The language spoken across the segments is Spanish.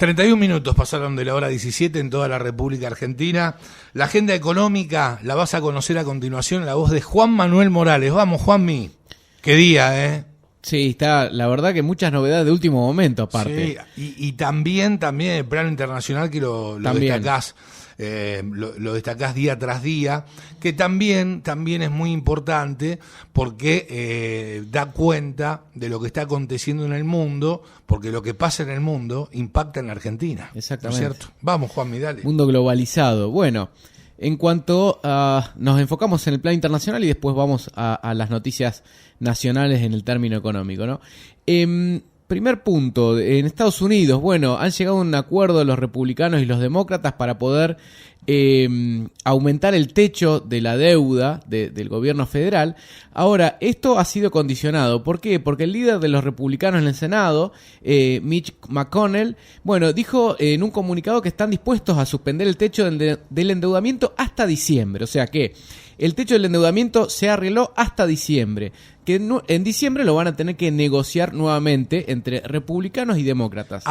31 minutos pasaron de la hora 17 en toda la República Argentina. La agenda económica la vas a conocer a continuación en la voz de Juan Manuel Morales. Vamos, Juanmi. Qué día, ¿eh? Sí, está, la verdad que muchas novedades de último momento, aparte. Sí, y también el plano internacional que lo destacás. Lo destacás día tras día, que también es muy importante porque da cuenta de lo que está aconteciendo en el mundo, porque lo que pasa en el mundo impacta en la Argentina. Exactamente. ¿No es cierto? Vamos, Juanmi, dale. Mundo globalizado. Bueno, en cuanto a... nos enfocamos en el plano internacional y después vamos a las noticias nacionales en el término económico, ¿no? Primer punto, en Estados Unidos, bueno, han llegado a un acuerdo los republicanos y los demócratas para poder aumentar el techo de la deuda del gobierno federal. Ahora, esto ha sido condicionado. ¿Por qué? Porque el líder de los republicanos en el Senado, Mitch McConnell, bueno, dijo en un comunicado que están dispuestos a suspender el techo del endeudamiento hasta diciembre. O sea que el techo del endeudamiento se arregló hasta diciembre, que en diciembre lo van a tener que negociar nuevamente entre republicanos y demócratas.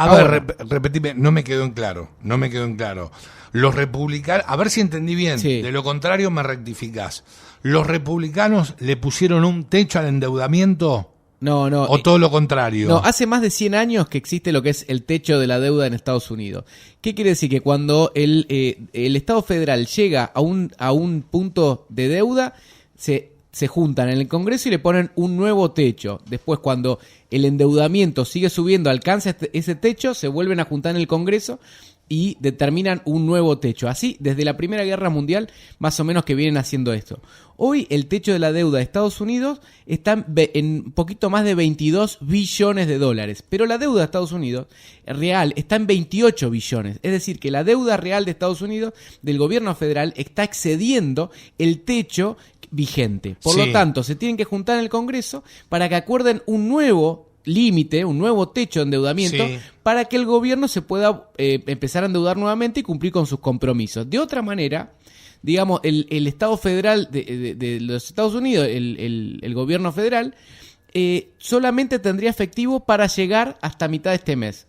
Repetime, no me quedó en claro. Los republicanos, a ver si entendí bien, sí. De lo contrario me rectificás. ¿Los republicanos le pusieron un techo al endeudamiento? No. ¿O todo lo contrario? No, hace más de 100 años que existe lo que es el techo de la deuda en Estados Unidos. ¿Qué quiere decir? Que cuando el Estado federal llega a un punto de deuda, se juntan en el Congreso y le ponen un nuevo techo. Después, cuando el endeudamiento sigue subiendo, alcanza ese techo, se vuelven a juntar en el Congreso y determinan un nuevo techo. Así, desde la Primera Guerra Mundial, más o menos que vienen haciendo esto. Hoy, el techo de la deuda de Estados Unidos está en un poquito más de 22 billones de dólares. Pero la deuda de Estados Unidos real está en 28 billones. Es decir, que la deuda real de Estados Unidos, del gobierno federal, está excediendo el techo vigente. Por lo tanto, se tienen que juntar en el Congreso para que acuerden un nuevo límite, un nuevo techo de endeudamiento, para que el gobierno se pueda empezar a endeudar nuevamente y cumplir con sus compromisos. De otra manera, digamos, el Estado federal de los Estados Unidos, el gobierno federal, solamente tendría efectivo para llegar hasta mitad de este mes,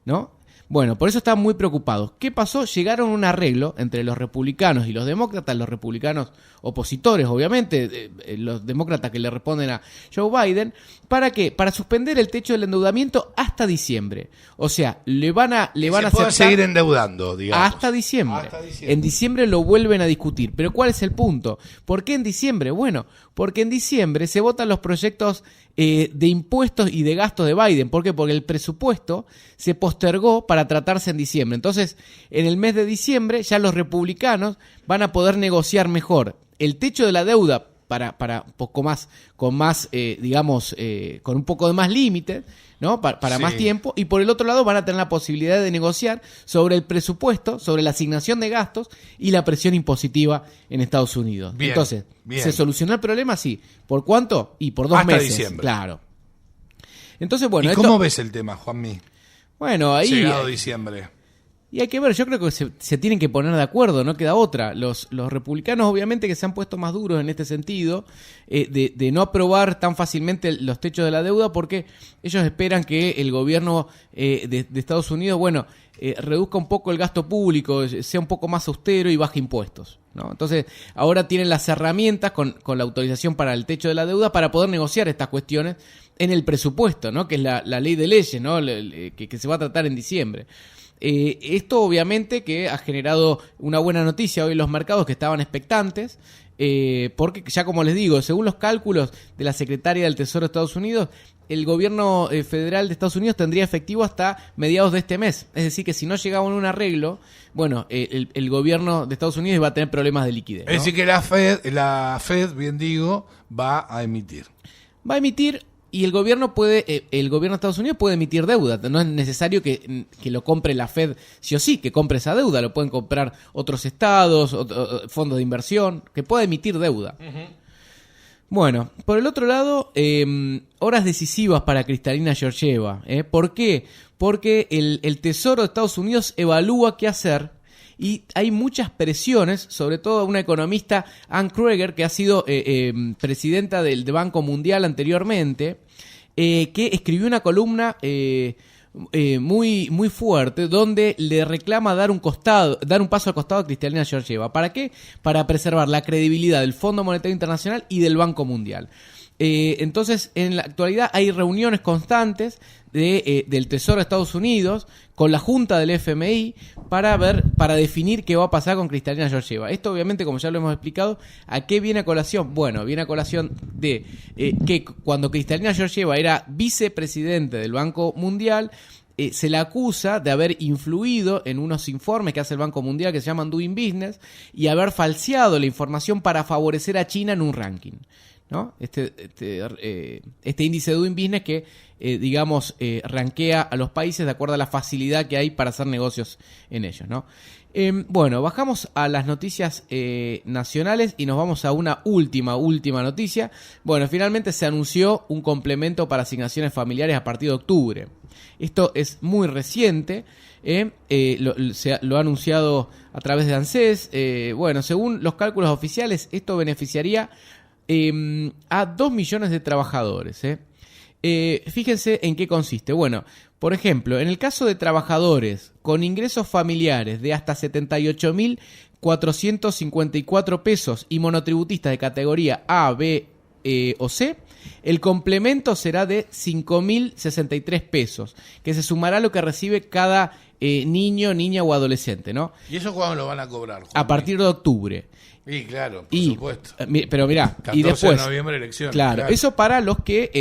¿no? Bueno, por eso estaban muy preocupados. ¿Qué pasó? Llegaron a un arreglo entre los republicanos y los demócratas, los republicanos opositores, obviamente, los demócratas que le responden a Joe Biden. ¿Para qué? Para suspender el techo del endeudamiento hasta diciembre. O sea, le van a aceptar seguir endeudando, digamos. Hasta diciembre. En diciembre lo vuelven a discutir. Pero ¿cuál es el punto? ¿Por qué en diciembre? Bueno, porque en diciembre se votan los proyectos de impuestos y de gastos de Biden. ¿Por qué? Porque el presupuesto se postergó para tratarse en diciembre. Entonces, en el mes de diciembre ya los republicanos van a poder negociar mejor el techo de la deuda para un poco más, con un poco de más límite, ¿no? Para más tiempo, y por el otro lado van a tener la posibilidad de negociar sobre el presupuesto, sobre la asignación de gastos y la presión impositiva en Estados Unidos. Bien, entonces, ¿se solucionó el problema? Sí. ¿Por cuánto? Y por 2 meses. Hasta diciembre. Claro. Entonces, bueno. ¿Y cómo ves el tema, Juanmi? Bueno, ahí... Llegado diciembre. Y hay que ver, yo creo que se tienen que poner de acuerdo, no queda otra. Los republicanos obviamente que se han puesto más duros en este sentido, de no aprobar tan fácilmente los techos de la deuda, porque ellos esperan que el gobierno de Estados Unidos, reduzca un poco el gasto público, sea un poco más austero y baje impuestos, ¿no? Entonces, ahora tienen las herramientas con la autorización para el techo de la deuda para poder negociar estas cuestiones en el presupuesto, ¿no? Que es la ley de leyes, ¿no? Que se va a tratar en diciembre. Esto obviamente que ha generado una buena noticia hoy en los mercados que estaban expectantes, porque ya como les digo, según los cálculos de la secretaria del Tesoro de Estados Unidos, el gobierno federal de Estados Unidos tendría efectivo hasta mediados de este mes. Es decir, que si no llegaban a un arreglo, el gobierno de Estados Unidos va a tener problemas de liquidez, ¿no? Es decir, que la Fed, bien digo, va a emitir. Y el gobierno de Estados Unidos puede emitir deuda. No es necesario que lo compre la Fed sí o sí, que compre esa deuda. Lo pueden comprar otros estados, fondos de inversión, que pueda emitir deuda. Uh-huh. Bueno, por el otro lado, horas decisivas para Kristalina Georgieva. ¿Por qué? Porque el Tesoro de Estados Unidos evalúa qué hacer. Y hay muchas presiones, sobre todo una economista, Ann Krueger, que ha sido presidenta del Banco Mundial anteriormente, que escribió una columna muy, muy fuerte, donde le reclama dar un paso al costado a Kristalina Georgieva. ¿Para qué? Para preservar la credibilidad del Fondo Monetario Internacional y del Banco Mundial. Entonces, en la actualidad hay reuniones constantes del Tesoro de Estados Unidos con la Junta del FMI para definir qué va a pasar con Kristalina Georgieva. Esto, obviamente, como ya lo hemos explicado, ¿a qué viene a colación? Bueno, viene a colación de que cuando Kristalina Georgieva era vicepresidente del Banco Mundial, se la acusa de haber influido en unos informes que hace el Banco Mundial que se llaman Doing Business y haber falseado la información para favorecer a China en un ranking, ¿no? Este índice de Doing Business que, rankea a los países de acuerdo a la facilidad que hay para hacer negocios en ellos, ¿no? Bueno, bajamos a las noticias nacionales y nos vamos a una última noticia. Bueno, finalmente se anunció un complemento para asignaciones familiares a partir de octubre. Esto es muy reciente, lo ha anunciado a través de ANSES. Bueno, según los cálculos oficiales, esto beneficiaría a 2 millones de trabajadores. Fíjense en qué consiste. Bueno, por ejemplo, en el caso de trabajadores con ingresos familiares de hasta 78.454 pesos y monotributistas de categoría A, B o C, el complemento será de 5.063 pesos, que se sumará a lo que recibe cada niño, niña o adolescente, ¿no? ¿Y eso cuándo lo van a cobrar, Juan? A partir de octubre. Y claro, por supuesto. Pero mirá, 14 y después, de noviembre elecciones. Claro, eso para los que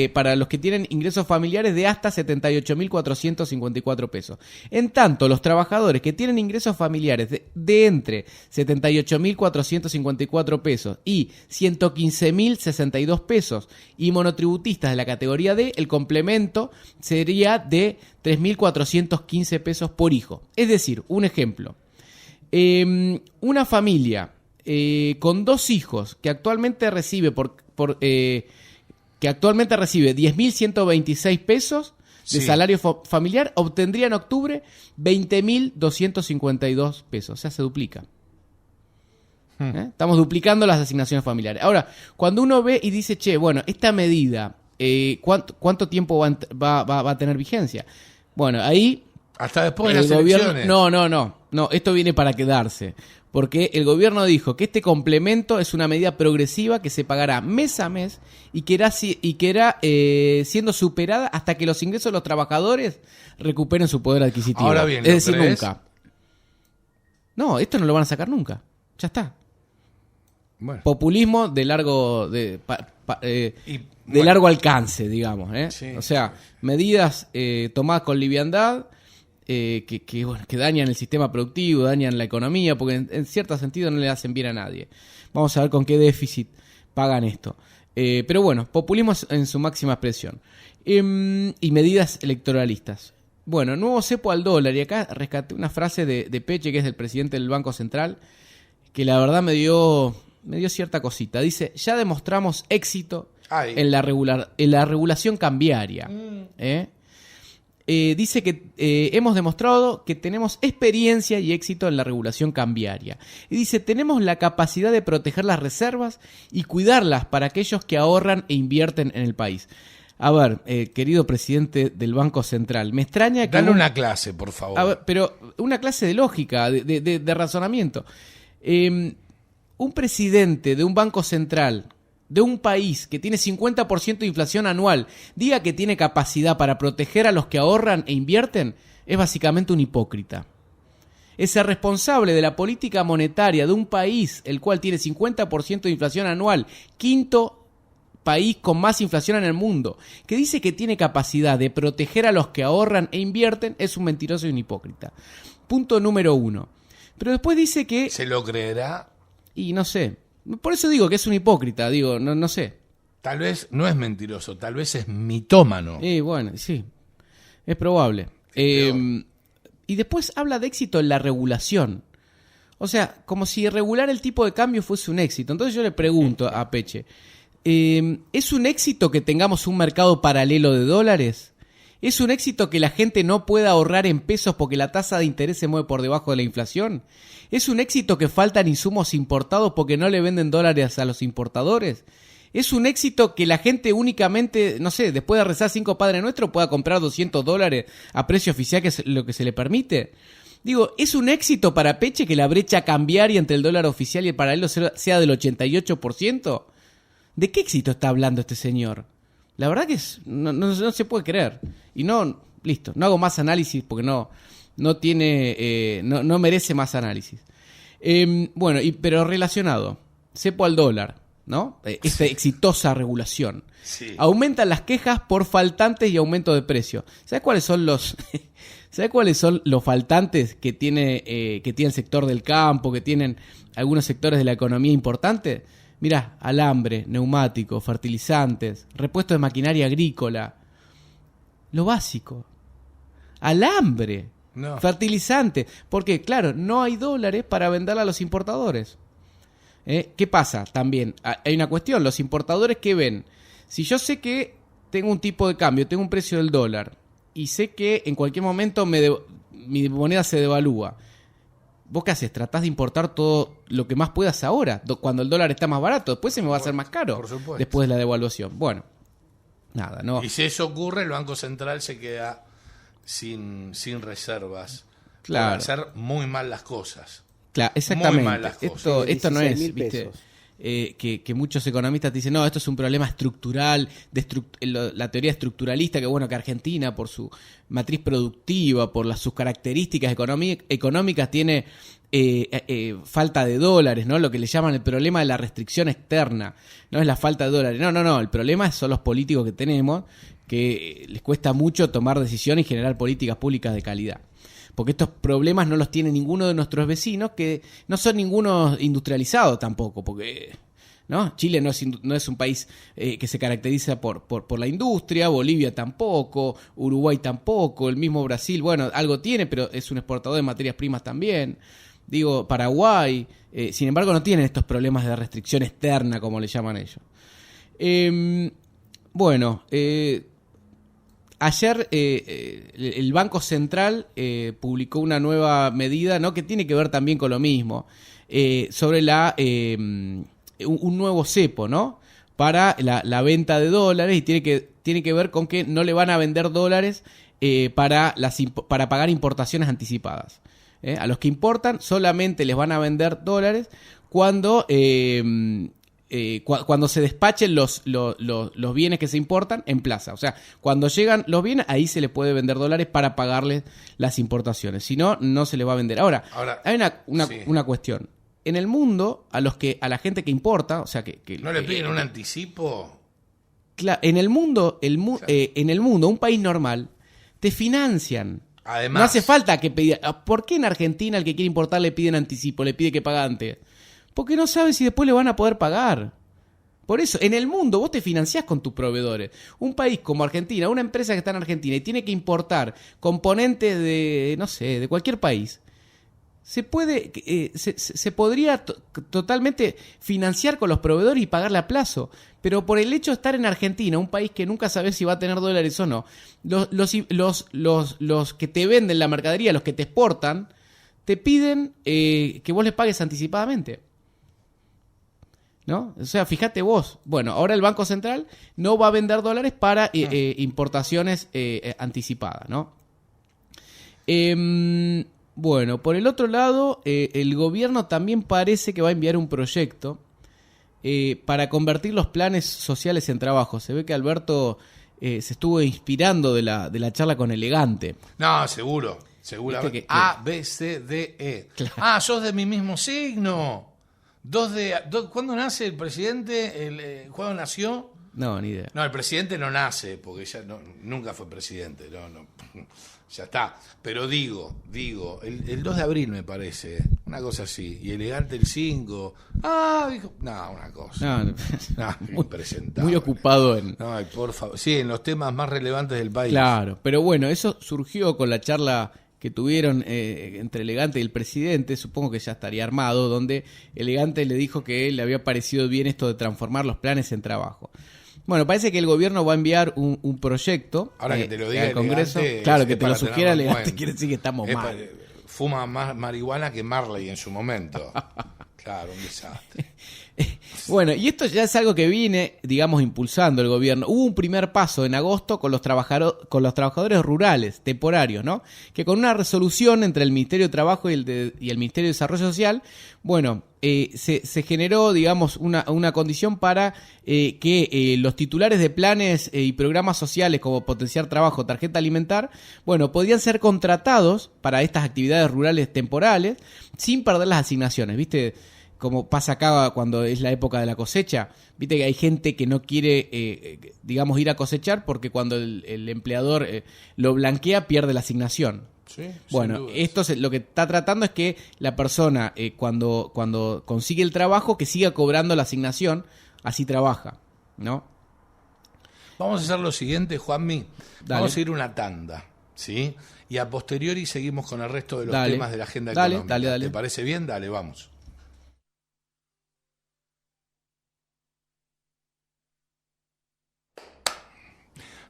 tienen ingresos familiares de hasta 78.454 pesos. En tanto, los trabajadores que tienen ingresos familiares de entre 78.454 pesos y 115.062 pesos y monotributistas de la categoría D, el complemento sería de 3.415 pesos por hijo. Es decir, un ejemplo, una familia con 2 hijos que actualmente recibe que actualmente recibe 10.126 pesos de salario familiar, obtendría en octubre 20.252 pesos. O sea, se duplica. Estamos duplicando las asignaciones familiares. Ahora, cuando uno ve y dice, che, bueno, esta medida, ¿cuánto tiempo va a tener vigencia? Bueno, ahí hasta después de las elecciones. No, esto viene para quedarse. Porque el gobierno dijo que este complemento es una medida progresiva que se pagará mes a mes y que irá siendo superada hasta que los ingresos de los trabajadores recuperen su poder adquisitivo. Ahora bien, es decir, nunca. No, esto no lo van a sacar nunca. Ya está. Bueno. Populismo de largo largo alcance, digamos. Sí. O sea, medidas tomadas con liviandad. Que dañan el sistema productivo, dañan la economía, porque en cierto sentido no le hacen bien a nadie. Vamos a ver con qué déficit pagan esto. Pero bueno, populismo en su máxima expresión. Y medidas electoralistas. Bueno, nuevo cepo al dólar. Y acá rescaté una frase de Peche, que es el presidente del Banco Central, que la verdad me dio cierta cosita. Dice, ya demostramos éxito en la regulación cambiaria. Dice que hemos demostrado que tenemos experiencia y éxito en la regulación cambiaria. Y dice, tenemos la capacidad de proteger las reservas y cuidarlas para aquellos que ahorran e invierten en el país. A ver, querido presidente del Banco Central, me extraña que... Dale una clase, por favor. A ver, pero una clase de lógica, de razonamiento. Un presidente de un Banco Central de un país que tiene 50% de inflación anual diga que tiene capacidad para proteger a los que ahorran e invierten, es básicamente un hipócrita. Es ser responsable de la política monetaria de un país el cual tiene 50% de inflación anual, quinto país con más inflación en el mundo, que dice que tiene capacidad de proteger a los que ahorran e invierten, es un mentiroso y un hipócrita. Punto número 1. Pero después dice que... ¿Se lo creerá? Y no sé. Por eso digo que es un hipócrita, no sé. Tal vez no es mentiroso, tal vez es mitómano. Bueno, sí, es probable. Y después habla de éxito en la regulación. O sea, como si regular el tipo de cambio fuese un éxito. Entonces yo le pregunto a Peche, ¿es un éxito que tengamos un mercado paralelo de dólares? ¿Es un éxito que la gente no pueda ahorrar en pesos porque la tasa de interés se mueve por debajo de la inflación? ¿Es un éxito que faltan insumos importados porque no le venden dólares a los importadores? Es un éxito que la gente únicamente, no sé, después de rezar 5 Padre Nuestro pueda comprar $200 a precio oficial, que es lo que se le permite. Digo, ¿es un éxito para Peche que la brecha cambiaria entre el dólar oficial y el paralelo sea del 88%? ¿De qué éxito está hablando este señor? La verdad que no se puede creer. Y listo, no hago más análisis porque no merece más análisis. Bueno, pero relacionado, cepo al dólar, ¿no? Esta exitosa regulación. Sí. Aumentan las quejas por faltantes y aumento de precio. ¿Sabes cuáles son los faltantes que tiene el sector del campo, que tienen algunos sectores de la economía importante? Mirá, alambre, neumáticos, fertilizantes, repuestos de maquinaria agrícola. Lo básico. Alambre, fertilizante. Porque, claro, no hay dólares para venderle a los importadores. ¿Qué pasa? También hay una cuestión. Los importadores, ¿qué ven? Si yo sé que tengo un tipo de cambio, tengo un precio del dólar, y sé que en cualquier momento mi moneda se devalúa, ¿vos qué haces? Tratás de importar todo lo que más puedas ahora, cuando el dólar está más barato. Después se me va a hacer más caro, después de la devaluación. Bueno, nada, no. Y si eso ocurre, el Banco Central se queda sin reservas. Claro. Para hacer muy mal las cosas. Claro, exactamente. Muy mal las cosas. Esto no es, ¿viste? Que muchos economistas te dicen, no, esto es un problema estructural, la teoría estructuralista, que bueno, que Argentina, por su matriz productiva, por sus características económicas, tiene falta de dólares, ¿no? Lo que le llaman el problema de la restricción externa, no es la falta de dólares. No, el problema son los políticos que tenemos, que les cuesta mucho tomar decisiones y generar políticas públicas de calidad. Porque estos problemas no los tiene ninguno de nuestros vecinos, que no son ninguno industrializado tampoco, porque ¿no? Chile no es un país que se caracteriza por la industria, Bolivia tampoco, Uruguay tampoco, el mismo Brasil, bueno, algo tiene, pero es un exportador de materias primas también. Digo, Paraguay, sin embargo, no tienen estos problemas de restricción externa, como le llaman ellos. Ayer el Banco Central publicó una nueva medida, ¿no?, que tiene que ver también con lo mismo, sobre un nuevo cepo, ¿no?, para la venta de dólares, y tiene que ver con que no le van a vender dólares para pagar importaciones anticipadas. A los que importan solamente les van a vender dólares cuando se despachen los bienes que se importan en plaza. O sea, cuando llegan los bienes, ahí se les puede vender dólares para pagarles las importaciones. Si no, no se les va a vender. Ahora hay una cuestión. En el mundo, a la gente que importa, o sea, que ¿no le piden un anticipo? Claro, en el mundo, un país normal, te financian. Además, no hace falta que pedir. ¿Por qué en Argentina al que quiere importar le piden anticipo, le pide que pague antes? Porque no sabe si después le van a poder pagar. Por eso, en el mundo vos te financiás con tus proveedores. Un país como Argentina, una empresa que está en Argentina y tiene que importar componentes de, no sé, de cualquier país, se podría totalmente financiar con los proveedores y pagarle a plazo. Pero por el hecho de estar en Argentina, un país que nunca sabes si va a tener dólares o no, los que te venden la mercadería, los que te exportan, te piden que vos les pagues anticipadamente, ¿no? O sea, fíjate vos. Bueno, ahora el Banco Central no va a vender dólares para importaciones anticipadas, ¿no? Bueno, por el otro lado, el gobierno también parece que va a enviar un proyecto para convertir los planes sociales en trabajo. Se ve que Alberto se estuvo inspirando de la charla con Elegante. No, seguramente. A, B, C, D, E. Claro. Sos de mi mismo signo. ¿Cuándo nace el presidente? ¿Cuándo nació? No, ni idea. No, el presidente no nace, porque ya nunca fue presidente. No, ya está. Pero digo, el 2 de abril me parece, una cosa así. Y Elegante el 5. Dijo, una cosa. Impresentable. Muy ocupado en... Ay, por favor. Sí, en los temas más relevantes del país. Claro, pero bueno, eso surgió con la charla que tuvieron entre Elegante y el presidente, supongo que ya estaría armado, donde Elegante le dijo que le había parecido bien esto de transformar los planes en trabajo. Bueno, parece que el gobierno va a enviar un proyecto. Ahora que te lo diga al Congreso. Elegante, claro, que te lo sugiera Elegante quiere decir que estamos mal. Fuma más marihuana que Marley en su momento. Claro, un desastre. Bueno, y esto ya es algo que viene, digamos, impulsando el gobierno. Hubo un primer paso en agosto con los trabajadores rurales temporarios, ¿no? Que con una resolución entre el Ministerio de Trabajo y el Ministerio de Desarrollo Social, bueno, se generó, digamos, una condición para que los titulares de planes y programas sociales como Potenciar Trabajo, Tarjeta Alimentar, bueno, podían ser contratados para estas actividades rurales temporales sin perder las asignaciones, ¿viste? Como pasa acá cuando es la época de la cosecha, viste que hay gente que no quiere, digamos, ir a cosechar porque cuando el empleador lo blanquea pierde la asignación. Sí, bueno, esto lo que está tratando es que la persona cuando consigue el trabajo que siga cobrando la asignación, así trabaja, ¿no? Vamos a hacer lo siguiente, Juanmi. Dale. Vamos a ir una tanda, ¿sí? Y a posteriori seguimos con el resto de los Dale. temas de la agenda Dale, económica. dale. ¿Te parece bien? Dale, vamos.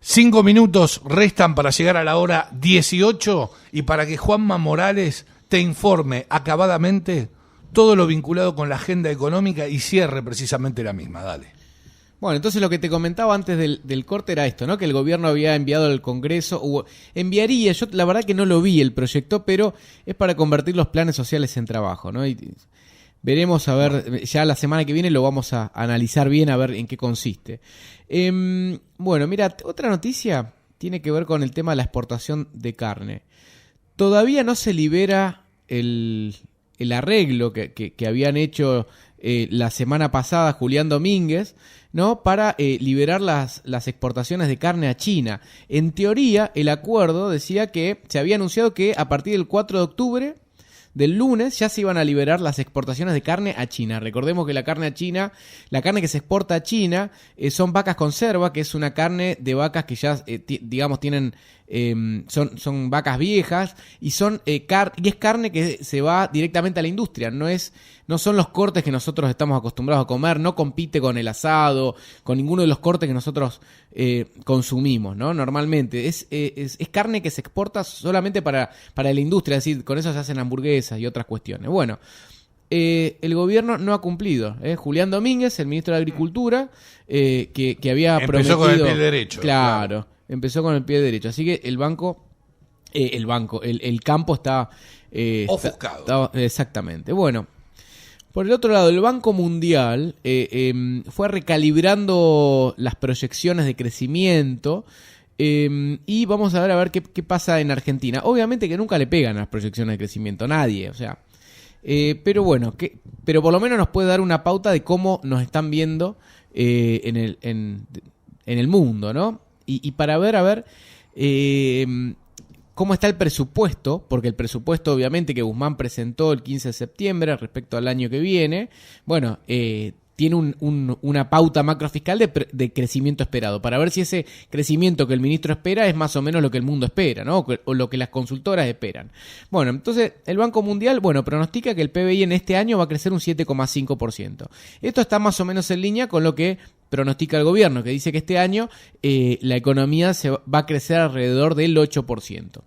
Cinco minutos restan para llegar a la hora 18 y para que Juanma Morales te informe acabadamente todo lo vinculado con la agenda económica y cierre precisamente la misma. Dale. Bueno, entonces lo que te comentaba antes del corte era esto, ¿no? Que el gobierno había enviado al Congreso, enviaría, yo la verdad que no lo vi el proyecto, pero es para convertir los planes sociales en trabajo, ¿no? Y veremos, a ver, ya la semana que viene lo vamos a analizar bien, a ver en qué consiste. Bueno, mira, otra noticia tiene que ver con el tema de la exportación de carne. Todavía no se libera el arreglo que habían hecho la semana pasada Julián Domínguez, ¿no? Para liberar las exportaciones de carne a China. En teoría, el acuerdo decía que se había anunciado que a partir del 4 de octubre, del lunes, ya se iban a liberar las exportaciones de carne a China. Recordemos que la carne a China, la carne que se exporta a China, son vacas conserva, que es una carne de vacas que ya, digamos, tienen, son vacas viejas y y es carne que se va directamente a la industria. No son los cortes que nosotros estamos acostumbrados a comer, no compite con el asado, con ninguno de los cortes que nosotros consumimos, ¿no? Normalmente es carne que se exporta solamente para la industria, es decir, con eso se hacen hamburguesas y otras cuestiones. Bueno, el gobierno no ha cumplido. Julián Domínguez, el ministro de Agricultura, que había prometido... Empezó con el pie derecho. Claro, empezó con el pie derecho. Así que el campo está... ofuscado. Exactamente. Bueno, por el otro lado, el Banco Mundial fue recalibrando las proyecciones de crecimiento y vamos a ver qué pasa en Argentina. Obviamente que nunca le pegan a las proyecciones de crecimiento, nadie, o sea... pero bueno, pero por lo menos nos puede dar una pauta de cómo nos están viendo en el mundo, ¿no? Y para ver cómo está el presupuesto, porque el presupuesto obviamente que Guzmán presentó el 15 de septiembre respecto al año que viene, bueno, tiene una pauta macrofiscal de crecimiento esperado, para ver si ese crecimiento que el ministro espera es más o menos lo que el mundo espera, ¿no? O lo que las consultoras esperan. Bueno, entonces el Banco Mundial, pronostica que el PBI en este año va a crecer un 7,5%. Esto está más o menos en línea con lo que pronostica el gobierno, que dice que este año la economía va a crecer alrededor del 8%.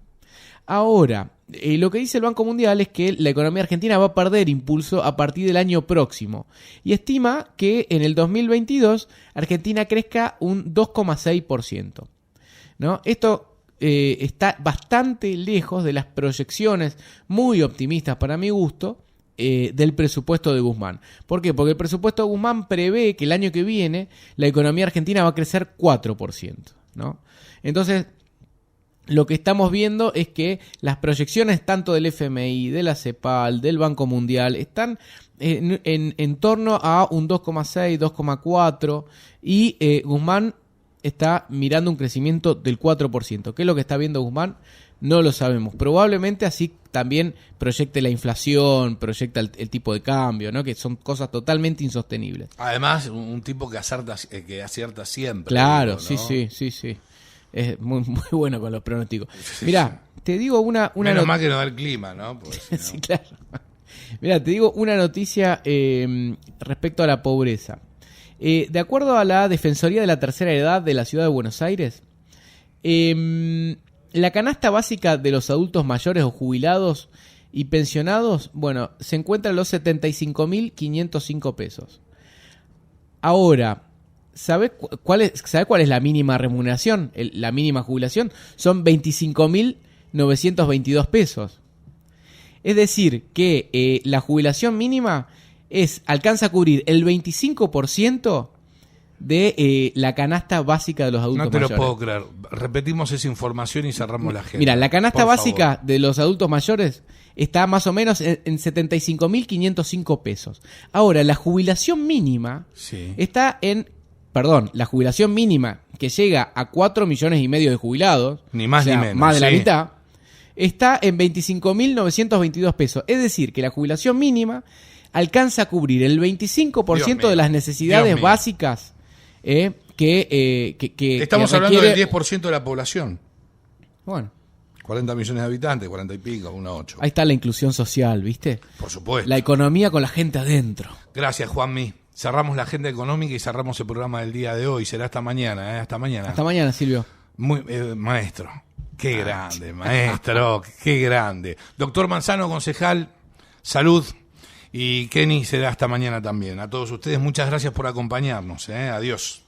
Ahora, lo que dice el Banco Mundial es que la economía argentina va a perder impulso a partir del año próximo y estima que en el 2022 Argentina crezca un 2,6%, ¿no? Esto está bastante lejos de las proyecciones muy optimistas para mi gusto del presupuesto de Guzmán. ¿Por qué? Porque el presupuesto de Guzmán prevé que el año que viene la economía argentina va a crecer 4%, ¿no? Entonces, lo que estamos viendo es que las proyecciones tanto del FMI, de la CEPAL, del Banco Mundial, están en torno a un 2,6, 2,4 y Guzmán está mirando un crecimiento del 4%. ¿Qué es lo que está viendo Guzmán? No lo sabemos. Probablemente así también proyecte la inflación, proyecta el tipo de cambio, ¿no? Que son cosas totalmente insostenibles. Además, un tipo que acierta siempre. Claro, digo, ¿no? sí. Es muy bueno con los pronósticos. Mirá, te digo una menos mal que no da el clima, ¿no? Porque, si no... Sí, claro. Mirá, te digo una noticia respecto a la pobreza. De acuerdo a la Defensoría de la Tercera Edad de la Ciudad de Buenos Aires, la canasta básica de los adultos mayores o jubilados y pensionados, se encuentra en los 75.505 pesos. Ahora, ¿sabe cuál es la mínima remuneración? La mínima jubilación son 25.922 pesos. Es decir, que la jubilación mínima alcanza a cubrir el 25% de la canasta básica de los adultos mayores. No te lo puedo creer. Repetimos esa información y cerramos la agenda. Mira, la canasta básica de los adultos mayores está más o menos en 75.505 pesos. Ahora, la jubilación mínima está la jubilación mínima que llega a 4,5 millones de jubilados, ni más ni menos, más de la mitad, está en 25.922 pesos. Es decir, que la jubilación mínima alcanza a cubrir el 25% de las necesidades básicas que estamos hablando del 10% de la población. Bueno. 40 millones de habitantes, 40 y pico, 1,8. Ahí está la inclusión social, ¿viste? Por supuesto. La economía con la gente adentro. Gracias, Juanmi. Cerramos la agenda económica y cerramos el programa del día de hoy. Será hasta mañana, Hasta mañana. Hasta mañana, Silvio. Maestro. Qué grande, maestro. Qué grande. Doctor Manzano, concejal, salud. Y Kenny será hasta mañana también. A todos ustedes, muchas gracias por acompañarnos. Adiós.